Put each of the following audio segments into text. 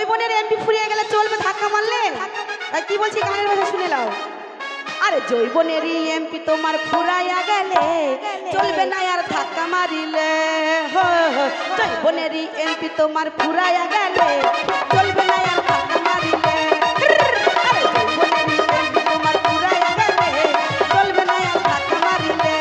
জৈবনের MP ফুরিয়ে গেলে চলবে ধাক্কা মারলে? কি বলছি গানের ভাষা শুনে নাও। আরে জৈবনেরই এমপি তোমার ফুরাইয়া গেলে চলবে না আর ধাক্কা মারিলে। জৈবনেরই এমপি তোমার ফুরাইয়া গেলে চলবে না আর ধাক্কা মারিলে। আরে জৈবনেরই এমপি তোমার ফুরাইয়া গেলে চলবে না আর ধাক্কা মারিলে।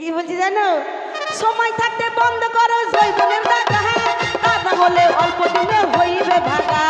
কি বলছি জানো? সময় থাকতে বন্ধ করো জৈবনের দেখা, তা না হলে অল্প দিনে হইবে ভাগা।